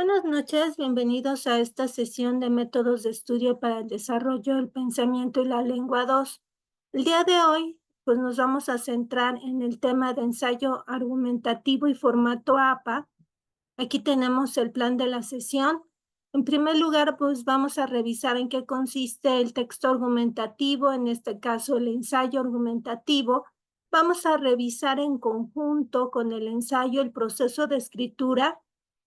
Buenas noches, bienvenidos a esta sesión de métodos de estudio para el desarrollo del pensamiento y la lengua 2. El día de hoy, pues nos vamos a centrar en el tema de ensayo argumentativo y formato APA. Aquí tenemos el plan de la sesión. En primer lugar, pues vamos a revisar en qué consiste el texto argumentativo, en este caso el ensayo argumentativo. Vamos a revisar en conjunto con el ensayo el proceso de escritura.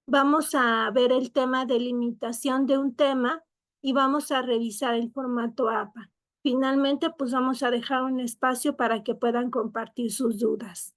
Vamos a ver el tema de limitación de un tema y vamos a revisar el formato APA. Finalmente, pues vamos a dejar un espacio para que puedan compartir sus dudas.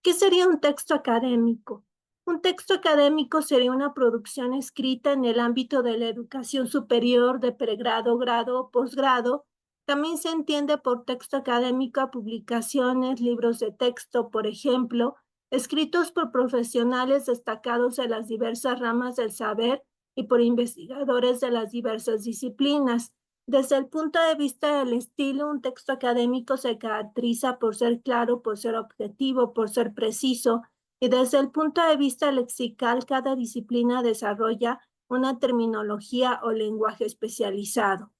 ¿Qué sería un texto académico? Un texto académico sería una producción escrita en el ámbito de la educación superior, de pregrado, grado o posgrado. También se entiende por texto académico a publicaciones, libros de texto, por ejemplo, escritos por profesionales destacados de las diversas ramas del saber y por investigadores de las diversas disciplinas. Desde el punto de vista del estilo, un texto académico se caracteriza por ser claro, por ser objetivo, por ser preciso, y desde el punto de vista lexical, cada disciplina desarrolla una terminología o lenguaje especializado.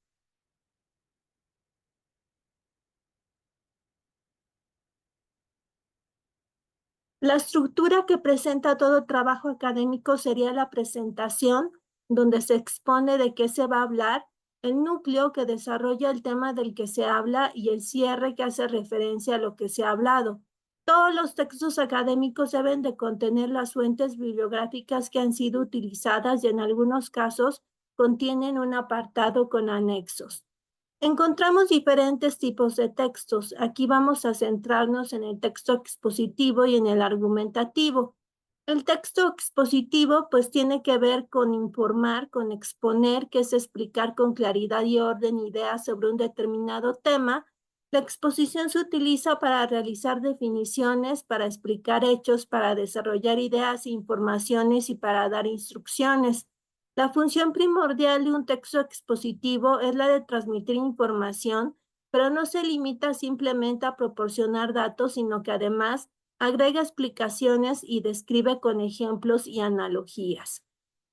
La estructura que presenta todo trabajo académico sería la presentación, donde se expone de qué se va a hablar, el núcleo que desarrolla el tema del que se habla y el cierre que hace referencia a lo que se ha hablado. Todos los textos académicos deben de contener las fuentes bibliográficas que han sido utilizadas y en algunos casos contienen un apartado con anexos. Encontramos diferentes tipos de textos. Aquí vamos a centrarnos en el texto expositivo y en el argumentativo. El texto expositivo pues tiene que ver con informar, con exponer, que es explicar con claridad y orden ideas sobre un determinado tema. La exposición se utiliza para realizar definiciones, para explicar hechos, para desarrollar ideas e informaciones y para dar instrucciones. La función primordial de un texto expositivo es la de transmitir información, pero no se limita simplemente a proporcionar datos, sino que además agrega explicaciones y describe con ejemplos y analogías.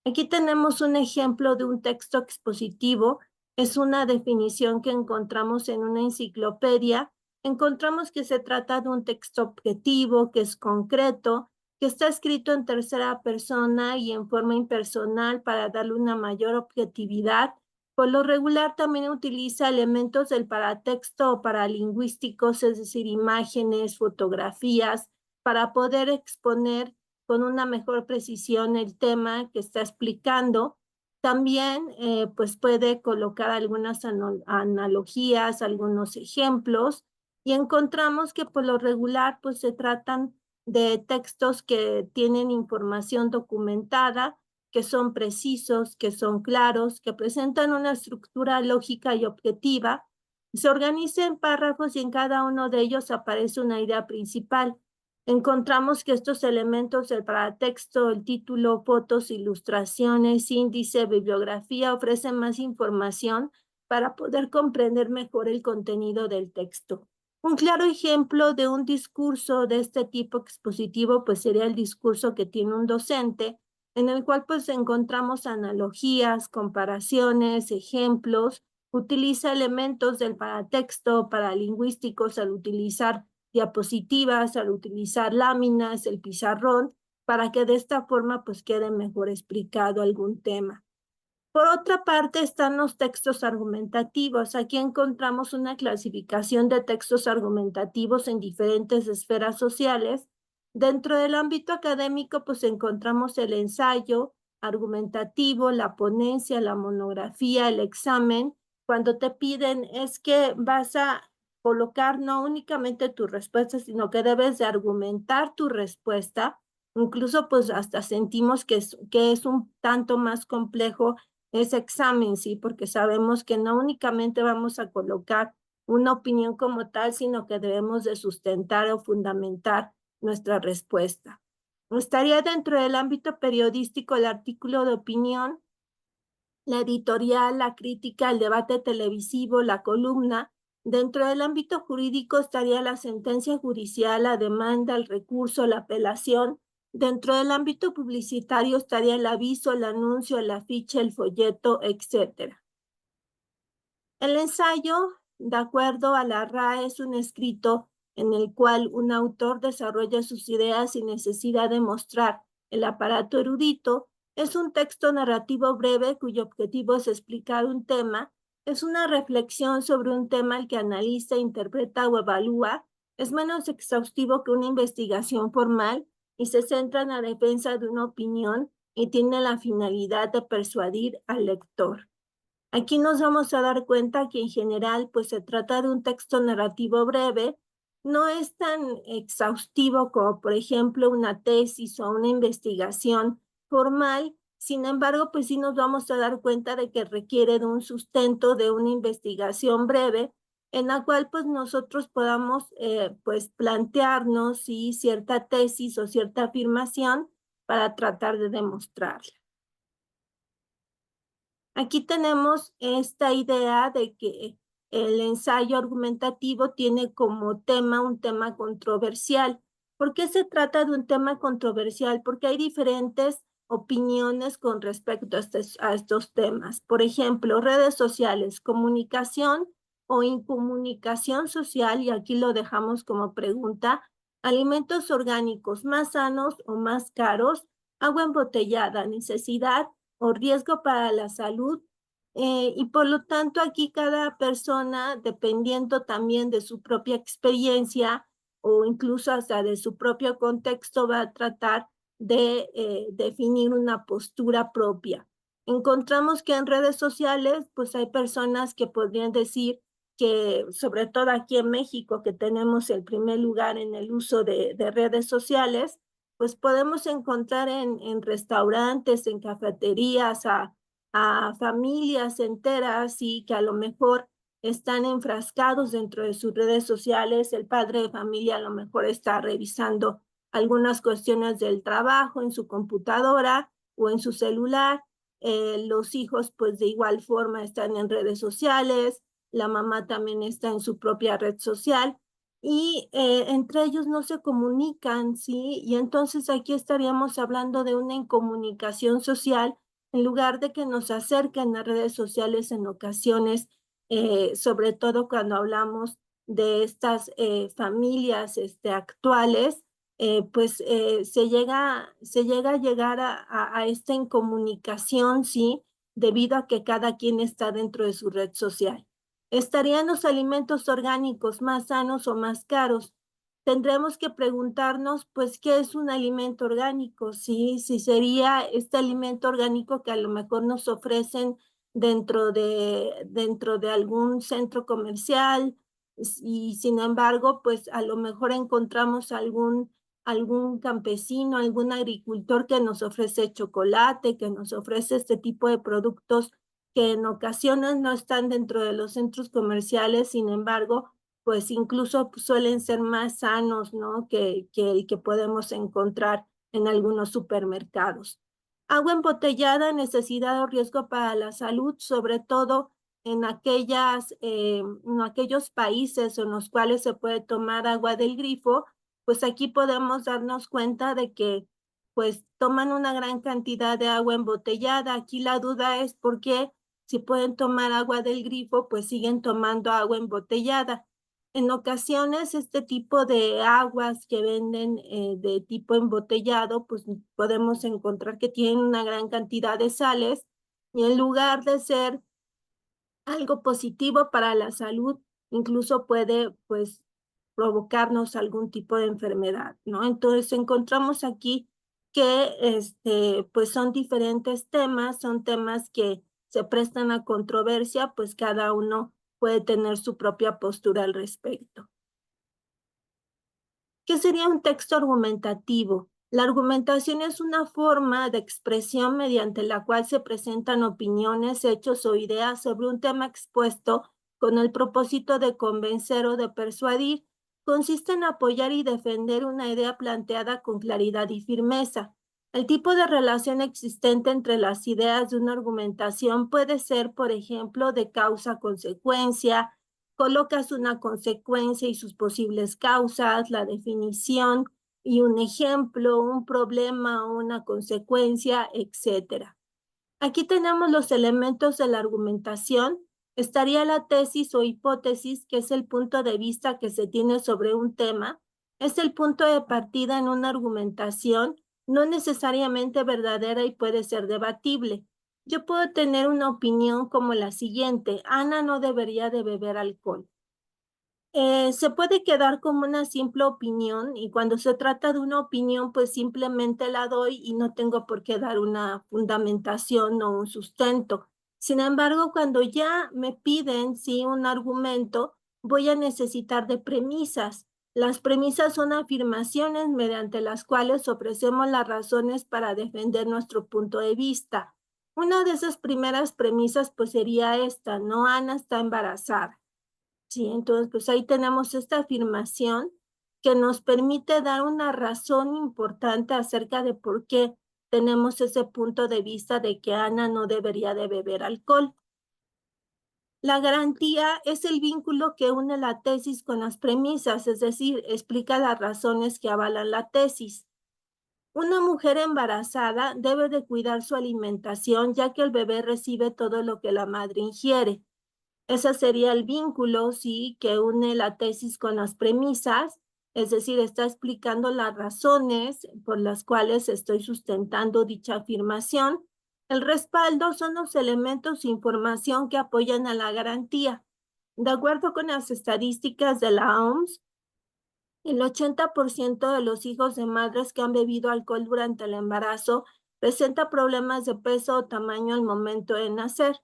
Aquí tenemos un ejemplo de un texto expositivo. Es una definición que encontramos en una enciclopedia. Encontramos que se trata de un texto objetivo, que es concreto, que está escrito en tercera persona y en forma impersonal para darle una mayor objetividad. Por lo regular también utiliza elementos del paratexto o paralingüísticos, es decir, imágenes, fotografías, para poder exponer con una mejor precisión el tema que está explicando. También pues puede colocar algunas analogías, algunos ejemplos, y encontramos que por lo regular pues se tratan de textos que tienen información documentada, que son precisos, que son claros, que presentan una estructura lógica y objetiva. Se organiza en párrafos y en cada uno de ellos aparece una idea principal. Encontramos que estos elementos del paratexto, el título, fotos, ilustraciones, índice, bibliografía, ofrecen más información para poder comprender mejor el contenido del texto. Un claro ejemplo de un discurso de este tipo expositivo pues sería el discurso que tiene un docente, en el cual pues encontramos analogías, comparaciones, ejemplos, utiliza elementos del paratexto, paralingüísticos al utilizar diapositivas, al utilizar láminas, el pizarrón, para que de esta forma pues quede mejor explicado algún tema. Por otra parte están los textos argumentativos. Aquí encontramos una clasificación de textos argumentativos en diferentes esferas sociales. Dentro del ámbito académico, pues encontramos el ensayo argumentativo, la ponencia, la monografía, el examen. Cuando te piden es que vas a colocar no únicamente tu respuesta, sino que debes de argumentar tu respuesta. Incluso pues hasta sentimos que es un tanto más complejo ese examen, sí, porque sabemos que no únicamente vamos a colocar una opinión como tal, sino que debemos de sustentar o fundamentar nuestra respuesta. Estaría dentro del ámbito periodístico el artículo de opinión, la editorial, la crítica, el debate televisivo, la columna. Dentro del ámbito jurídico estaría la sentencia judicial, la demanda, el recurso, la apelación. Dentro del ámbito publicitario estaría el aviso, el anuncio, el afiche, el folleto, etcétera. El ensayo, de acuerdo a la RAE, es un escrito en el cual un autor desarrolla sus ideas sin necesidad de mostrar el aparato erudito. Es un texto narrativo breve cuyo objetivo es explicar un tema. Es una reflexión sobre un tema el que analiza, interpreta o evalúa. Es menos exhaustivo que una investigación formal y se centra en la defensa de una opinión y tiene la finalidad de persuadir al lector. Aquí nos vamos a dar cuenta que en general pues se trata de un texto narrativo breve, no es tan exhaustivo como por ejemplo una tesis o una investigación formal. Sin embargo, pues sí nos vamos a dar cuenta de que requiere de un sustento de una investigación breve en la cual pues nosotros podamos pues plantearnos ¿sí? Cierta tesis o cierta afirmación para tratar de demostrarla. Aquí tenemos esta idea de que el ensayo argumentativo tiene como tema un tema controversial. ¿Por qué se trata de un tema controversial? Porque hay diferentes opiniones con respecto a estos temas. Por ejemplo, redes sociales, comunicación o incomunicación social, y aquí lo dejamos como pregunta, alimentos orgánicos más sanos o más caros, agua embotellada, necesidad o riesgo para la salud. Y por lo tanto aquí cada persona, dependiendo también de su propia experiencia o incluso hasta de su propio contexto, va a tratar de definir una postura propia. Encontramos que en redes sociales, pues hay personas que podrían decir que, sobre todo aquí en México, que tenemos el primer lugar en el uso de redes sociales, pues podemos encontrar en restaurantes, en cafeterías, a familias enteras y que a lo mejor están enfrascados dentro de sus redes sociales. El padre de familia a lo mejor está revisando algunas cuestiones del trabajo en su computadora o en su celular. Los hijos pues de igual forma están en redes sociales, la mamá también está en su propia red social y entre ellos no se comunican, ¿sí? Y entonces aquí estaríamos hablando de una incomunicación social en lugar de que nos acerquen a redes sociales en ocasiones, sobre todo cuando hablamos de estas familias actuales, pues se llega a llegar a esta incomunicación, ¿sí? Debido a que cada quien está dentro de su red social. ¿Estarían los alimentos orgánicos más sanos o más caros? Tendremos que preguntarnos, pues, ¿qué es un alimento orgánico? Sí, si sería este alimento orgánico que a lo mejor nos ofrecen dentro de algún centro comercial y sin embargo, pues a lo mejor encontramos algún campesino, algún agricultor que nos ofrece chocolate, que nos ofrece este tipo de productos que en ocasiones no están dentro de los centros comerciales, sin embargo, pues incluso suelen ser más sanos, ¿no? Que el que podemos encontrar en algunos supermercados. Agua embotellada, necesidad o riesgo para la salud, sobre todo en aquellos países en los cuales se puede tomar agua del grifo, pues aquí podemos darnos cuenta de que pues toman una gran cantidad de agua embotellada. Aquí la duda es por qué si pueden tomar agua del grifo, pues siguen tomando agua embotellada. En ocasiones, este tipo de aguas que venden de tipo embotellado, pues podemos encontrar que tienen una gran cantidad de sales y en lugar de ser algo positivo para la salud, incluso puede, pues, provocarnos algún tipo de enfermedad, ¿no? Entonces, encontramos aquí que, pues, son diferentes temas, son temas que se prestan a controversia, pues cada uno puede tener su propia postura al respecto. ¿Qué sería un texto argumentativo? La argumentación es una forma de expresión mediante la cual se presentan opiniones, hechos o ideas sobre un tema expuesto con el propósito de convencer o de persuadir. Consiste en apoyar y defender una idea planteada con claridad y firmeza. El tipo de relación existente entre las ideas de una argumentación puede ser, por ejemplo, de causa-consecuencia. Colocas una consecuencia y sus posibles causas, la definición y un ejemplo, un problema, una consecuencia, etcétera. Aquí tenemos los elementos de la argumentación. Estaría la tesis o hipótesis, que es el punto de vista que se tiene sobre un tema. Es el punto de partida en una argumentación, no necesariamente verdadera y puede ser debatible. Yo puedo tener una opinión como la siguiente: Ana no debería de beber alcohol. Se puede quedar como una simple opinión, y cuando se trata de una opinión, pues simplemente la doy y no tengo por qué dar una fundamentación o un sustento. Sin embargo, cuando ya me piden, sí, un argumento, voy a necesitar de premisas. Las premisas son afirmaciones mediante las cuales ofrecemos las razones para defender nuestro punto de vista. Una de esas primeras premisas, pues sería esta: no, Ana está embarazada. Sí, entonces pues ahí tenemos esta afirmación que nos permite dar una razón importante acerca de por qué tenemos ese punto de vista de que Ana no debería de beber alcohol. La garantía es el vínculo que une la tesis con las premisas, es decir, explica las razones que avalan la tesis. Una mujer embarazada debe de cuidar su alimentación, ya que el bebé recibe todo lo que la madre ingiere. Ese sería el vínculo, sí, que une la tesis con las premisas, es decir, está explicando las razones por las cuales estoy sustentando dicha afirmación. El respaldo son los elementos e información que apoyan a la garantía. De acuerdo con las estadísticas de la OMS, el 80% de los hijos de madres que han bebido alcohol durante el embarazo presenta problemas de peso o tamaño al momento de nacer.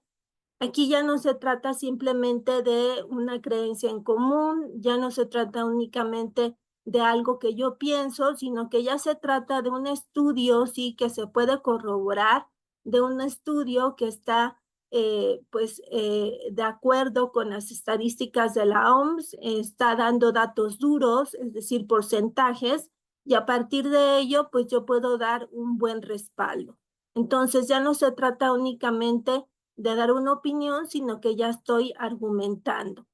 Aquí ya no se trata simplemente de una creencia en común, ya no se trata únicamente de algo que yo pienso, sino que ya se trata de un estudio, sí, que se puede corroborar, de un estudio que está, de acuerdo con las estadísticas de la OMS, está dando datos duros, es decir, porcentajes, y a partir de ello, pues yo puedo dar un buen respaldo. Entonces ya no se trata únicamente de dar una opinión, sino que ya estoy argumentando.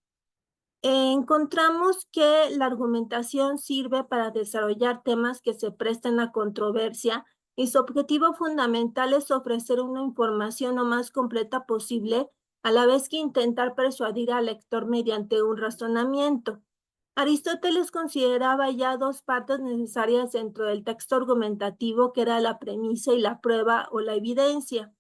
Encontramos que la argumentación sirve para desarrollar temas que se presten a controversia, y su objetivo fundamental es ofrecer una información lo más completa posible, a la vez que intentar persuadir al lector mediante un razonamiento. Aristóteles consideraba ya dos partes necesarias dentro del texto argumentativo, que era la premisa y la prueba o la evidencia.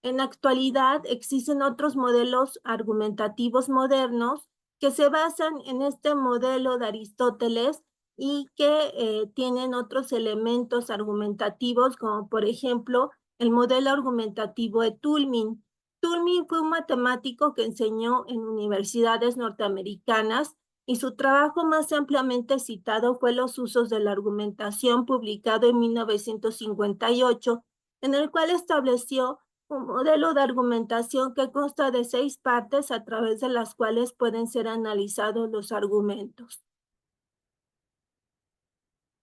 En la actualidad existen otros modelos argumentativos modernos que se basan en este modelo de Aristóteles y que tienen otros elementos argumentativos, como por ejemplo el modelo argumentativo de Toulmin. Toulmin fue un matemático que enseñó en universidades norteamericanas, y su trabajo más ampliamente citado fue Los usos de la argumentación, publicado en 1958, en el cual estableció un modelo de argumentación que consta de 6 partes a través de las cuales pueden ser analizados los argumentos.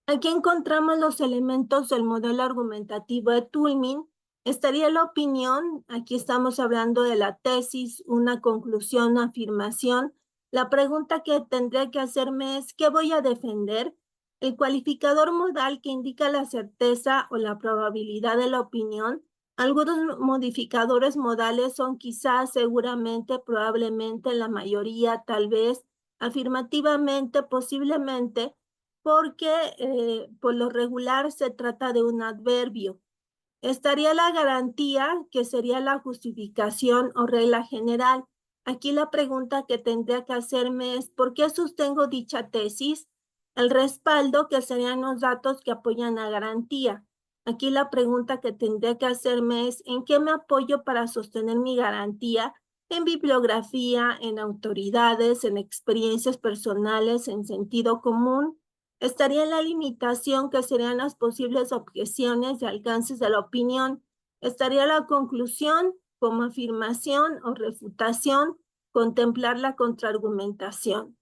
Aquí encontramos los elementos del modelo argumentativo de Toulmin. Estaría la opinión, aquí estamos hablando de la tesis, una conclusión, una afirmación. La pregunta que tendría que hacerme es: ¿qué voy a defender? El cualificador modal, que indica la certeza o la probabilidad de la opinión. Algunos modificadores modales son quizás, seguramente, probablemente, la mayoría, tal vez, afirmativamente, posiblemente, porque por lo regular se trata de un adverbio. Estaría la garantía, que sería la justificación o regla general. Aquí la pregunta que tendría que hacerme es: ¿por qué sostengo dicha tesis? El respaldo, que serían los datos que apoyan la garantía. Aquí la pregunta que tendría que hacerme es: ¿en qué me apoyo para sostener mi garantía? En bibliografía, en autoridades, en experiencias personales, en sentido común. Estaría en la limitación, que serían las posibles objeciones y alcances de la opinión. Estaría la conclusión, como afirmación o refutación, contemplar la contraargumentación.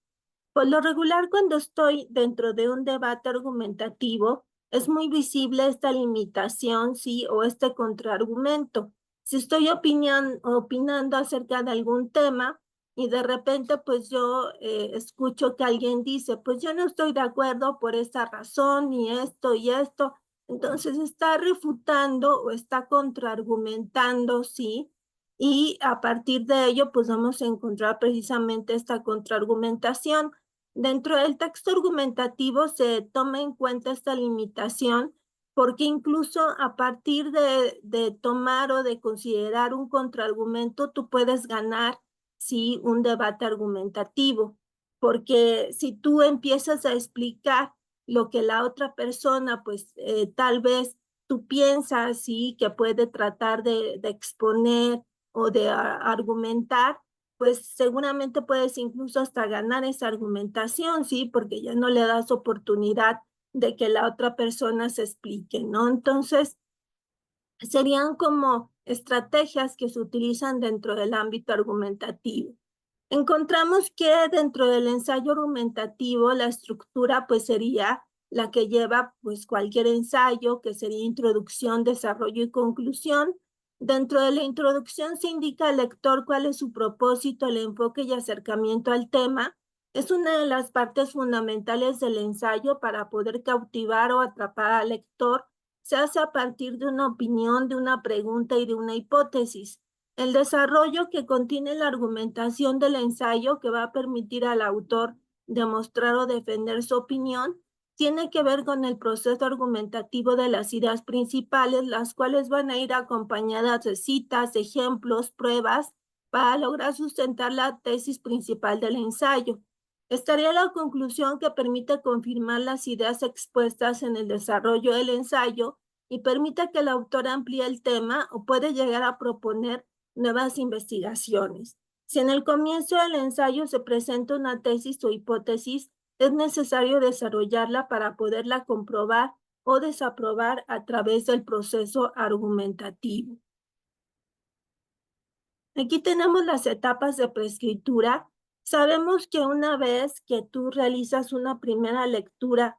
Por lo regular, cuando estoy dentro de un debate argumentativo, es muy visible esta limitación, sí, o este contraargumento. Si estoy opinando acerca de algún tema y de repente pues yo escucho que alguien dice, pues yo no estoy de acuerdo por esta razón, y esto y esto. Entonces está refutando o está contraargumentando, ¿sí? Y a partir de ello, pues vamos a encontrar precisamente esta contraargumentación. Dentro del texto argumentativo se toma en cuenta esta limitación porque incluso a partir de tomar o de considerar un contraargumento, tú puedes ganar, sí, un debate argumentativo, porque si tú empiezas a explicar lo que la otra persona, pues tal vez tú piensas, sí, que puede tratar de exponer o de argumentar, pues seguramente puedes incluso hasta ganar esa argumentación, sí, porque ya no le das oportunidad de que la otra persona se explique, ¿no? Entonces, serían como estrategias que se utilizan dentro del ámbito argumentativo. Encontramos que dentro del ensayo argumentativo la estructura pues sería la que lleva pues cualquier ensayo, que sería introducción, desarrollo y conclusión. Dentro de la introducción se indica al lector cuál es su propósito, el enfoque y acercamiento al tema. Es una de las partes fundamentales del ensayo para poder cautivar o atrapar al lector. Se hace a partir de una opinión, de una pregunta y de una hipótesis. El desarrollo que contiene la argumentación del ensayo que va a permitir al autor demostrar o defender su opinión tiene que ver con el proceso argumentativo de las ideas principales, las cuales van a ir acompañadas de citas, ejemplos, pruebas, para lograr sustentar la tesis principal del ensayo. Estaría la conclusión que permite confirmar las ideas expuestas en el desarrollo del ensayo y permite que el autor amplíe el tema o puede llegar a proponer nuevas investigaciones. Si en el comienzo del ensayo se presenta una tesis o hipótesis, es necesario desarrollarla para poderla comprobar o desaprobar a través del proceso argumentativo. Aquí tenemos las etapas de preescritura. Sabemos que una vez que tú realizas una primera lectura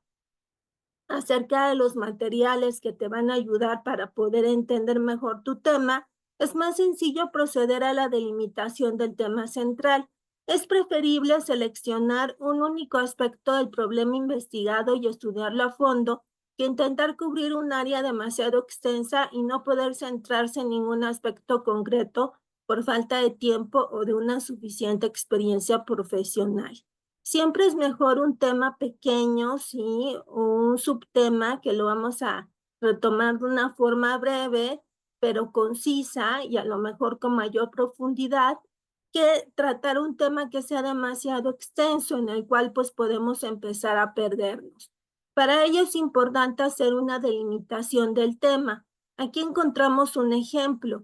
acerca de los materiales que te van a ayudar para poder entender mejor tu tema, es más sencillo proceder a la delimitación del tema central. Es preferible seleccionar un único aspecto del problema investigado y estudiarlo a fondo que intentar cubrir un área demasiado extensa y no poder centrarse en ningún aspecto concreto por falta de tiempo o de una suficiente experiencia profesional. Siempre es mejor un tema pequeño, sí, un subtema que lo vamos a retomar de una forma breve, pero concisa y a lo mejor con mayor profundidad, que tratar un tema que sea demasiado extenso, en el cual pues podemos empezar a perdernos. Para ello es importante hacer una delimitación del tema. Aquí encontramos un ejemplo.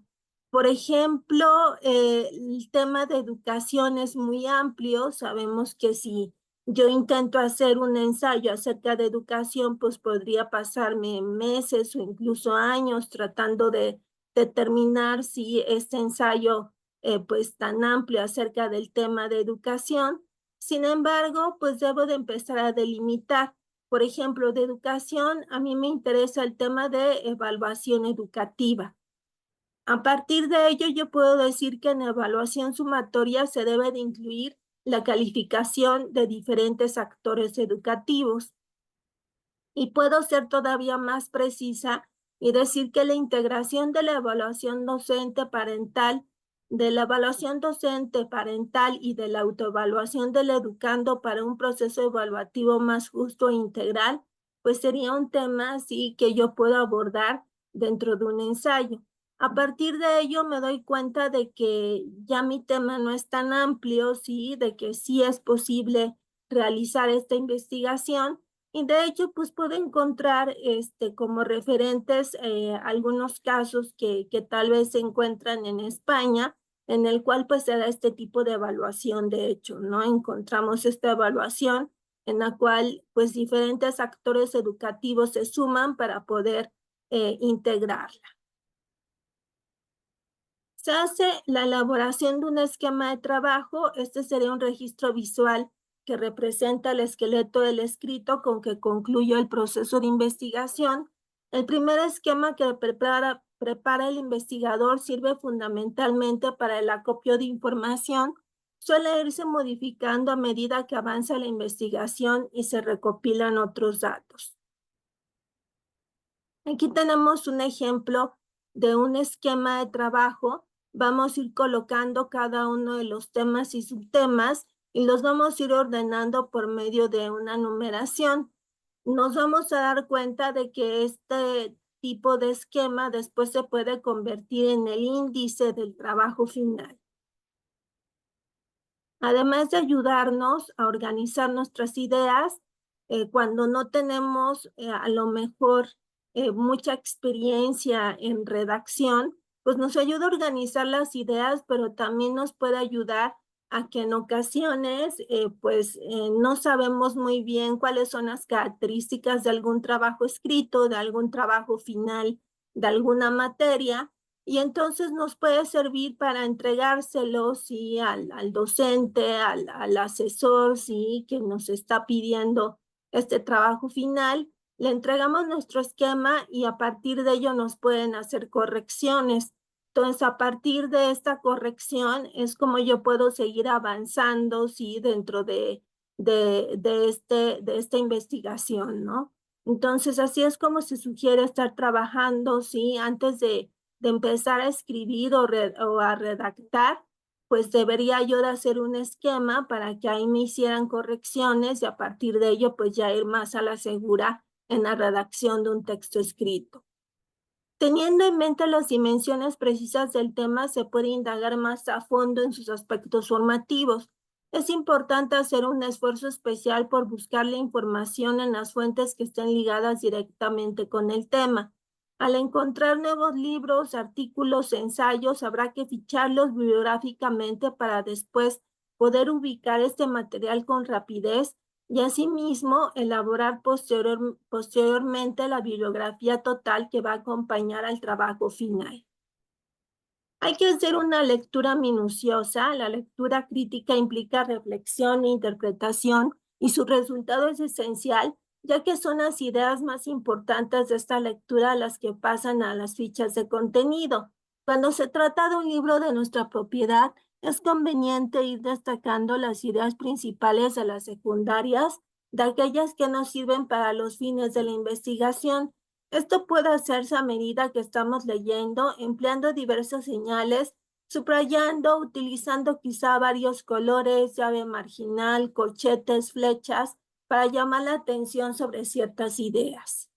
Por ejemplo, el tema de educación es muy amplio. Sabemos que si yo intento hacer un ensayo acerca de educación, pues podría pasarme meses o incluso años tratando de determinar si este ensayo, pues tan amplio acerca del tema de educación. Sin embargo, pues debo de empezar a delimitar. Por ejemplo, de educación, a mí me interesa el tema de evaluación educativa. A partir de ello, yo puedo decir que en evaluación sumatoria se debe de incluir la calificación de diferentes actores educativos. Y puedo ser todavía más precisa y decir que la integración de la evaluación docente parental, y de la autoevaluación del educando para un proceso evaluativo más justo e integral, pues sería un tema así que yo puedo abordar dentro de un ensayo. A partir de ello me doy cuenta de que ya mi tema no es tan amplio, sí, de que sí es posible realizar esta investigación. Y de hecho, pues puedo encontrar como referentes algunos casos que tal vez se encuentran en España, en el cual pues se da este tipo de evaluación. De hecho, ¿no? Encontramos esta evaluación en la cual pues diferentes actores educativos se suman para poder integrarla. Se hace la elaboración de un esquema de trabajo. Este sería un registro visual que representa el esqueleto del escrito con que concluyo el proceso de investigación. El primer esquema que prepara el investigador sirve fundamentalmente para el acopio de información suele irse modificando a medida que avanza la investigación y se recopilan otros datos. Aquí tenemos un ejemplo de un esquema de trabajo. Vamos a ir colocando cada uno de los temas y subtemas y los vamos a ir ordenando por medio de una numeración. Nos vamos a dar cuenta de que este tipo de esquema después se puede convertir en el índice del trabajo final. Además de ayudarnos a organizar nuestras ideas, cuando no tenemos a lo mejor mucha experiencia en redacción, pues nos ayuda a organizar las ideas, pero también nos puede ayudar a que en ocasiones no sabemos muy bien cuáles son las características de algún trabajo escrito, de algún trabajo final, de alguna materia, y entonces nos puede servir para entregárselo, sí, al docente, al asesor, sí, que nos está pidiendo este trabajo final. Le entregamos nuestro esquema y a partir de ello nos pueden hacer correcciones. Entonces, a partir de esta corrección es como yo puedo seguir avanzando, sí, dentro de esta investigación, ¿no? Entonces, así es como se sugiere estar trabajando, sí, antes de empezar a escribir o a redactar, pues debería yo de hacer un esquema para que ahí me hicieran correcciones y a partir de ello pues ya ir más a la segura en la redacción de un texto escrito. Teniendo en mente las dimensiones precisas del tema, se puede indagar más a fondo en sus aspectos formativos. Es importante hacer un esfuerzo especial por buscar la información en las fuentes que estén ligadas directamente con el tema. Al encontrar nuevos libros, artículos, ensayos, habrá que ficharlos bibliográficamente para después poder ubicar este material con rapidez y asimismo elaborar posteriormente la bibliografía total que va a acompañar al trabajo final. Hay que hacer una lectura minuciosa. La lectura crítica implica reflexión e interpretación y su resultado es esencial, ya que son las ideas más importantes de esta lectura las que pasan a las fichas de contenido. Cuando se trata de un libro de nuestra propiedad, es conveniente ir destacando las ideas principales de las secundarias, de aquellas que nos sirven para los fines de la investigación. Esto puede hacerse a medida que estamos leyendo, empleando diversas señales, subrayando, utilizando quizá varios colores, llave marginal, corchetes, flechas, para llamar la atención sobre ciertas ideas.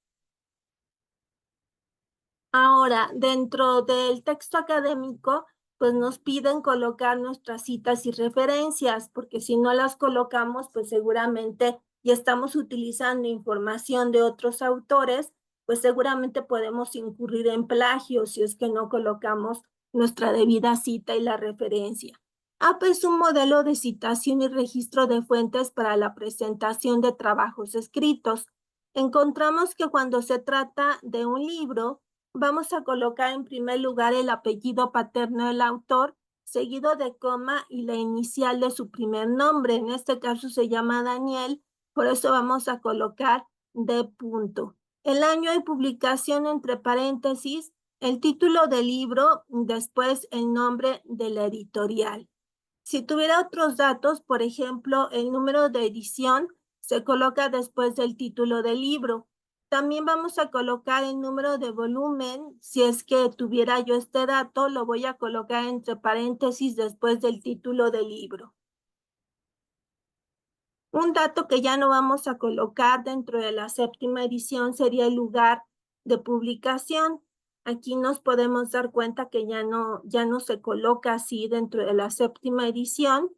Ahora, dentro del texto académico, pues nos piden colocar nuestras citas y referencias, porque si no las colocamos, pues seguramente ya estamos utilizando información de otros autores, pues seguramente podemos incurrir en plagio si es que no colocamos nuestra debida cita y la referencia. APA es un modelo de citación y registro de fuentes para la presentación de trabajos escritos. Encontramos que cuando se trata de un libro, vamos a colocar en primer lugar el apellido paterno del autor, seguido de coma y la inicial de su primer nombre. En este caso se llama Daniel, por eso vamos a colocar D. punto. El año de publicación entre paréntesis, el título del libro, después el nombre de la editorial. Si tuviera otros datos, por ejemplo, el número de edición se coloca después del título del libro. También vamos a colocar el número de volumen. Si es que tuviera yo este dato, lo voy a colocar entre paréntesis después del título del libro. Un dato que ya no vamos a colocar dentro de la séptima edición sería el lugar de publicación. Aquí nos podemos dar cuenta que ya no se coloca así dentro de la séptima edición.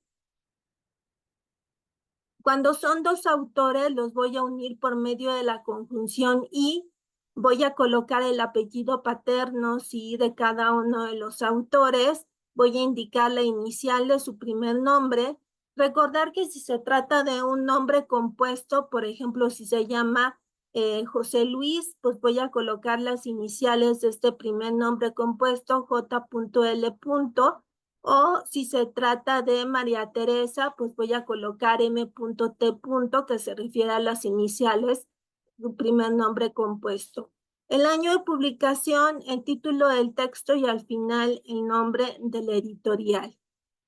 Cuando son dos autores, los voy a unir por medio de la conjunción y voy a colocar el apellido paterno, sí, de cada uno de los autores. Voy a indicar la inicial de su primer nombre. Recordar que si se trata de un nombre compuesto, por ejemplo, si se llama José Luis, pues voy a colocar las iniciales de este primer nombre compuesto, J.L. O si se trata de María Teresa, pues voy a colocar M.T. que se refiere a las iniciales, su primer nombre compuesto. El año de publicación, el título del texto y al final el nombre de la editorial.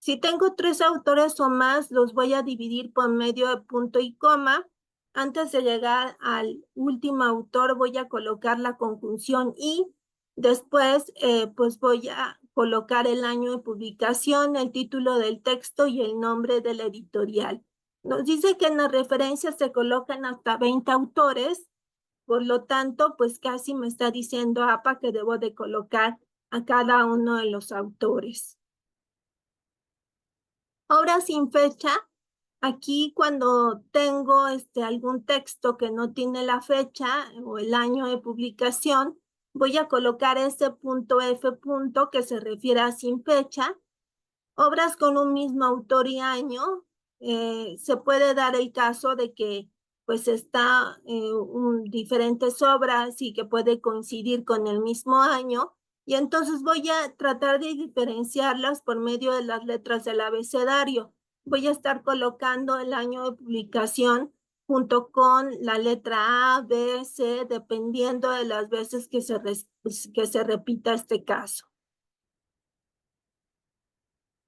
Si tengo 3 autores o más, los voy a dividir por medio de punto y coma. Antes de llegar al último autor, voy a colocar la conjunción y. Después, pues voy a colocar el año de publicación, el título del texto y el nombre del editorial. Nos dice que en las referencias se colocan hasta 20 autores, por lo tanto, pues casi me está diciendo APA que debo de colocar a cada uno de los autores. Obra sin fecha. Aquí cuando tengo algún texto que no tiene la fecha o el año de publicación, voy a colocar ese punto F punto que se refiere a sin fecha. Obras con un mismo autor y año, se puede dar el caso de que pues está diferentes obras y que puede coincidir con el mismo año, y entonces voy a tratar de diferenciarlas por medio de las letras del abecedario. Voy a estar colocando el año de publicación junto con la letra A, B, C, dependiendo de las veces que se repita este caso.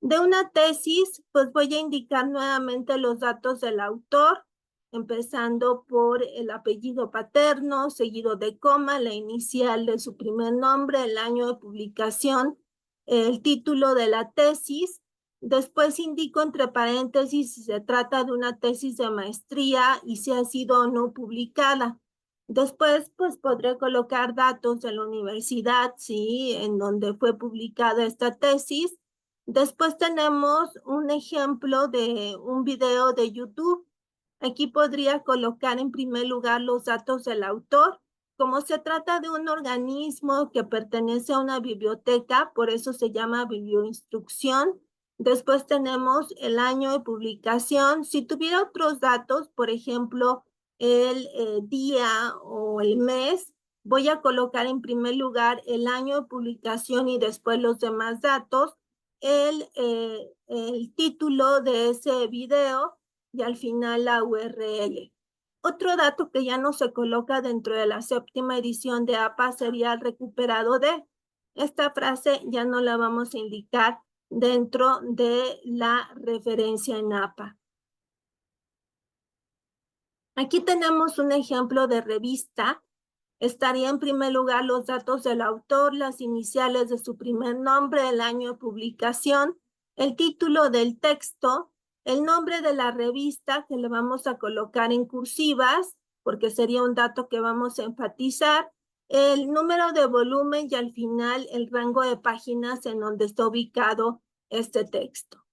De una tesis, pues voy a indicar nuevamente los datos del autor, empezando por el apellido paterno, seguido de coma, la inicial de su primer nombre, el año de publicación, el título de la tesis. Después indico entre paréntesis si se trata de una tesis de maestría y si ha sido o no publicada. Después, pues podré colocar datos de la universidad, sí, en donde fue publicada esta tesis. Después tenemos un ejemplo de un video de YouTube. Aquí podría colocar en primer lugar los datos del autor. Como se trata de un organismo que pertenece a una biblioteca, por eso se llama biblioinstrucción. Después tenemos el año de publicación. Si tuviera otros datos, por ejemplo, el día o el mes, voy a colocar en primer lugar el año de publicación y después los demás datos, el título de ese video y al final la URL. Otro dato que ya no se coloca dentro de la 7ª edición de APA sería el recuperado de. Esta frase ya no la vamos a indicar dentro de la referencia en APA. Aquí tenemos un ejemplo de revista. Estaría en primer lugar los datos del autor, las iniciales de su primer nombre, el año de publicación, el título del texto, el nombre de la revista que le vamos a colocar en cursivas, porque sería un dato que vamos a enfatizar, el número de volumen y al final el rango de páginas en donde está ubicado este texto.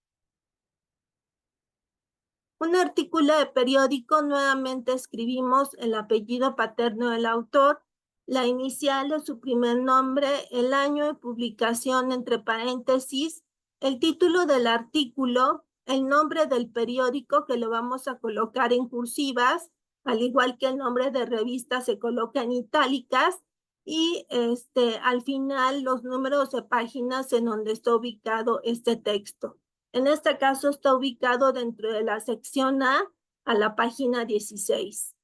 Un artículo de periódico, nuevamente escribimos el apellido paterno del autor, la inicial de su primer nombre, el año de publicación entre paréntesis, el título del artículo, el nombre del periódico que lo vamos a colocar en cursivas, al igual que el nombre de revista se coloca en itálicas, y al final los números de páginas en donde está ubicado este texto. En este caso está ubicado dentro de la sección A la página 16.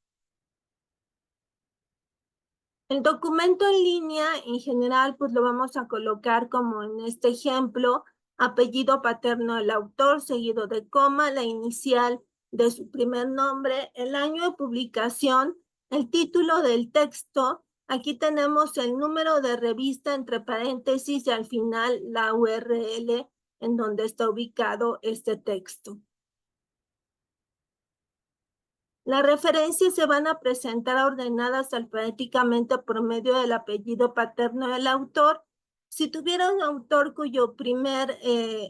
El documento en línea, en general, pues lo vamos a colocar como en este ejemplo, apellido paterno del autor, seguido de coma, la inicial de su primer nombre, el año de publicación, el título del texto. Aquí tenemos el número de revista entre paréntesis y al final la URL en donde está ubicado este texto. Las referencias se van a presentar ordenadas alfabéticamente por medio del apellido paterno del autor. Si tuviera un autor cuyo primer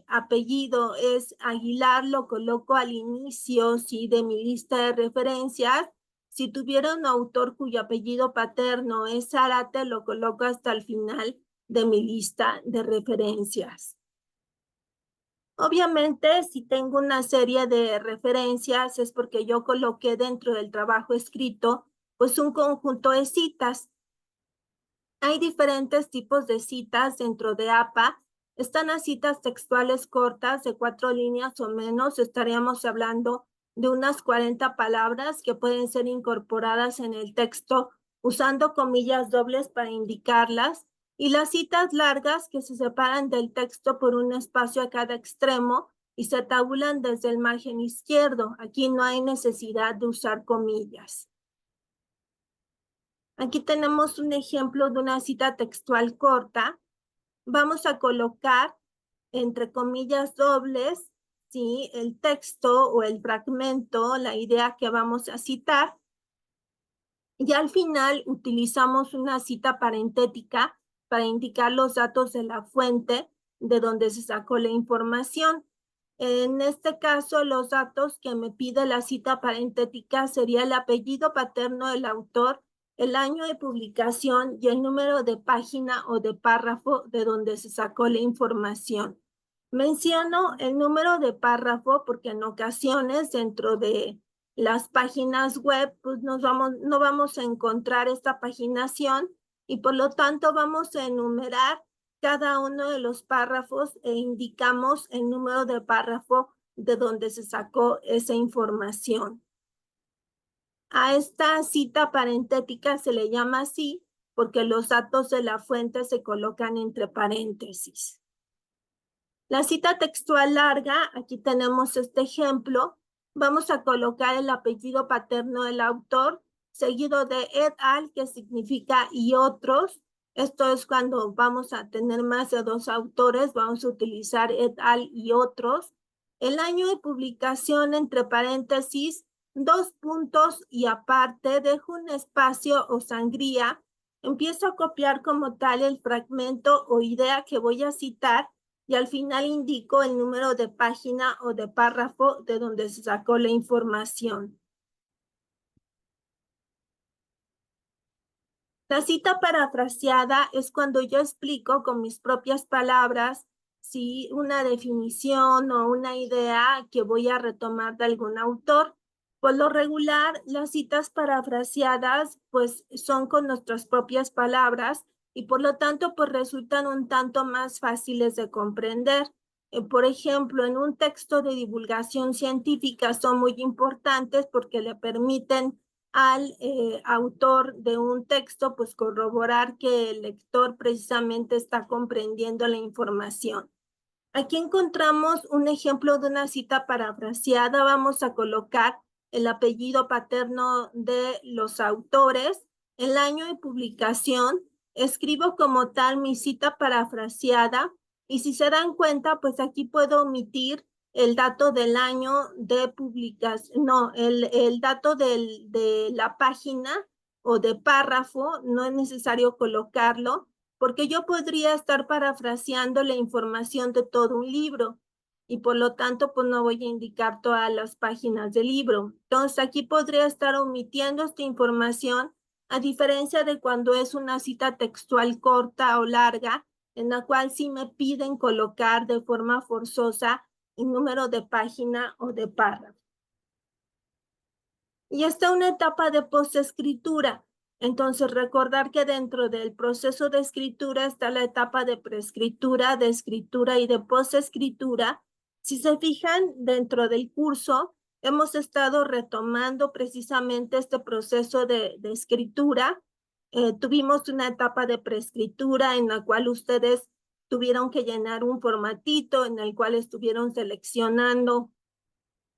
apellido es Aguilar, lo coloco al inicio, sí, de mi lista de referencias. Si tuviera un autor cuyo apellido paterno es Zárate, lo coloco hasta el final de mi lista de referencias. Obviamente, si tengo una serie de referencias es porque yo coloqué dentro del trabajo escrito pues un conjunto de citas. Hay diferentes tipos de citas dentro de APA. Están las citas textuales cortas de 4 líneas o menos. Estaríamos hablando de unas 40 palabras que pueden ser incorporadas en el texto usando comillas dobles para indicarlas. Y las citas largas que se separan del texto por un espacio a cada extremo y se tabulan desde el margen izquierdo. Aquí no hay necesidad de usar comillas. Aquí tenemos un ejemplo de una cita textual corta. Vamos a colocar entre comillas dobles, ¿sí?, el texto o el fragmento, la idea que vamos a citar. Y al final utilizamos una cita parentética para indicar los datos de la fuente de donde se sacó la información. En este caso, los datos que me pide la cita parentética sería el apellido paterno del autor, el año de publicación y el número de página o de párrafo de donde se sacó la información. Menciono el número de párrafo porque en ocasiones dentro de las páginas web pues no vamos a encontrar esta paginación y por lo tanto vamos a enumerar cada uno de los párrafos e indicamos el número de párrafo de donde se sacó esa información. A esta cita parentética se le llama así porque los datos de la fuente se colocan entre paréntesis. La cita textual larga, aquí tenemos este ejemplo. Vamos a colocar el apellido paterno del autor, seguido de et al, que significa y otros. Esto es cuando vamos a tener más de dos autores, vamos a utilizar et al y otros. El año de publicación, entre paréntesis, 2 puntos y aparte, dejo un espacio o sangría. Empiezo a copiar como tal el fragmento o idea que voy a citar y al final indico el número de página o de párrafo de donde se sacó la información. La cita parafraseada es cuando yo explico con mis propias palabras si una definición o una idea que voy a retomar de algún autor. Por lo regular, las citas parafraseadas pues son con nuestras propias palabras y por lo tanto pues resultan un tanto más fáciles de comprender. Por ejemplo, en un texto de divulgación científica son muy importantes porque le permiten al autor de un texto, pues corroborar que el lector precisamente está comprendiendo la información. Aquí encontramos un ejemplo de una cita parafraseada. Vamos a colocar el apellido paterno de los autores, el año de publicación. Escribo como tal mi cita parafraseada y si se dan cuenta, pues aquí puedo omitir el dato del año de publicación, no, el dato de la página o de párrafo, no es necesario colocarlo, porque yo podría estar parafraseando la información de todo un libro y por lo tanto pues no voy a indicar todas las páginas del libro. Entonces aquí podría estar omitiendo esta información a diferencia de cuando es una cita textual corta o larga, en la cual sí me piden colocar de forma forzosa el número de página o de párrafo. Y está una etapa de postescritura. Entonces, recordar que dentro del proceso de escritura está la etapa de preescritura, de escritura y de postescritura. Si se fijan, dentro del curso hemos estado retomando precisamente este proceso de escritura. Tuvimos una etapa de preescritura en la cual ustedes tuvieron que llenar un formatito en el cual estuvieron seleccionando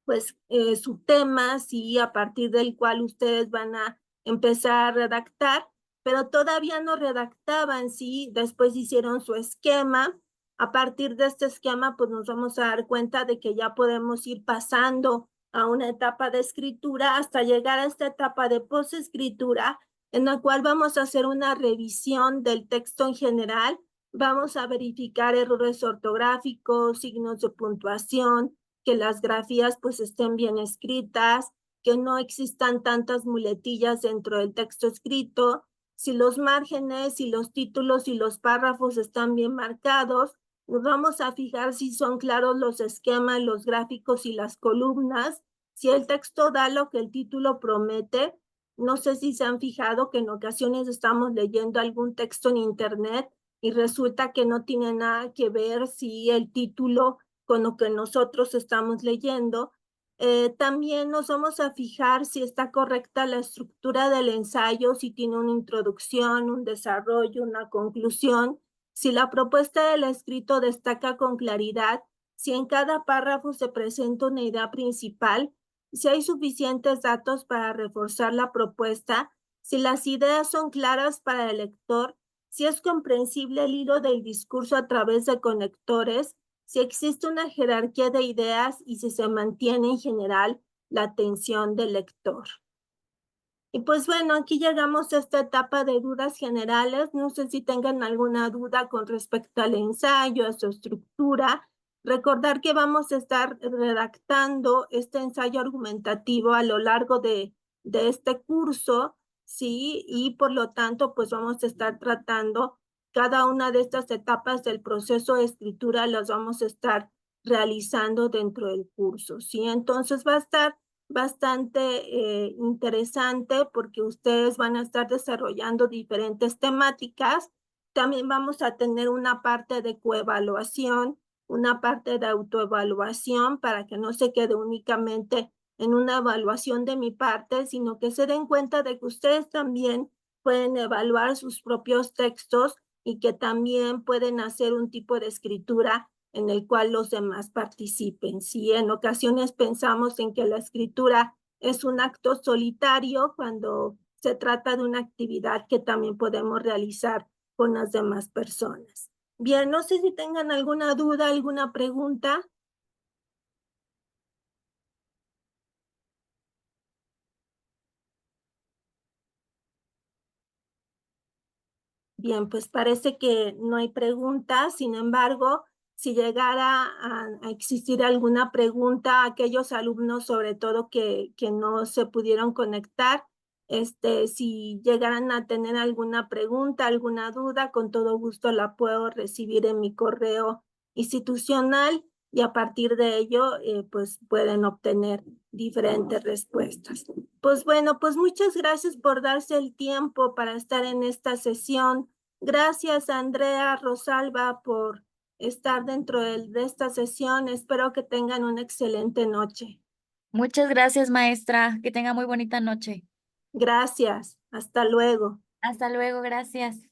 pues su tema, sí, a partir del cual ustedes van a empezar a redactar, pero todavía no redactaban, sí, después hicieron su esquema. A partir de este esquema, pues nos vamos a dar cuenta de que ya podemos ir pasando a una etapa de escritura hasta llegar a esta etapa de posescritura, en la cual vamos a hacer una revisión del texto en general, vamos a verificar errores ortográficos, signos de puntuación, que las grafías pues estén bien escritas, que no existan tantas muletillas dentro del texto escrito, si los márgenes, si los títulos y los párrafos están bien marcados, nos vamos a fijar si son claros los esquemas, los gráficos y las columnas, si el texto da lo que el título promete. No sé si se han fijado que en ocasiones estamos leyendo algún texto en internet y resulta que no tiene nada que ver si el título con lo que nosotros estamos leyendo. También nos vamos a fijar si está correcta la estructura del ensayo, si tiene una introducción, un desarrollo, una conclusión, si la propuesta del escrito destaca con claridad, si en cada párrafo se presenta una idea principal, si hay suficientes datos para reforzar la propuesta, si las ideas son claras para el lector, si es comprensible el hilo del discurso a través de conectores, si existe una jerarquía de ideas y si se mantiene en general la atención del lector. Y pues bueno, aquí llegamos a esta etapa de dudas generales. No sé si tengan alguna duda con respecto al ensayo, a su estructura. Recordar que vamos a estar redactando este ensayo argumentativo a lo largo de este curso, ¿sí? Y por lo tanto, pues vamos a estar tratando cada una de estas etapas del proceso de escritura, las vamos a estar realizando dentro del curso, ¿sí? Entonces va a estar bastante interesante porque ustedes van a estar desarrollando diferentes temáticas. También vamos a tener una parte de coevaluación, una parte de autoevaluación para que no se quede únicamente en una evaluación de mi parte, sino que se den cuenta de que ustedes también pueden evaluar sus propios textos y que también pueden hacer un tipo de escritura en el cual los demás participen. Si en ocasiones pensamos en que la escritura es un acto solitario, cuando se trata de una actividad que también podemos realizar con las demás personas. Bien, no sé si tengan alguna duda, alguna pregunta. Bien, pues parece que no hay preguntas. Sin embargo, si llegara a existir alguna pregunta, aquellos alumnos, sobre todo que no se pudieron conectar, si llegaran a tener alguna pregunta, alguna duda, con todo gusto la puedo recibir en mi correo institucional y a partir de ello, pues pueden obtener diferentes respuestas. Pues bueno, pues muchas gracias por darse el tiempo para estar en esta sesión. Gracias, Andrea, Rosalba, por estar dentro de esta sesión. Espero que tengan una excelente noche. Muchas gracias, maestra. Que tenga muy bonita noche. Gracias. Hasta luego. Hasta luego, gracias.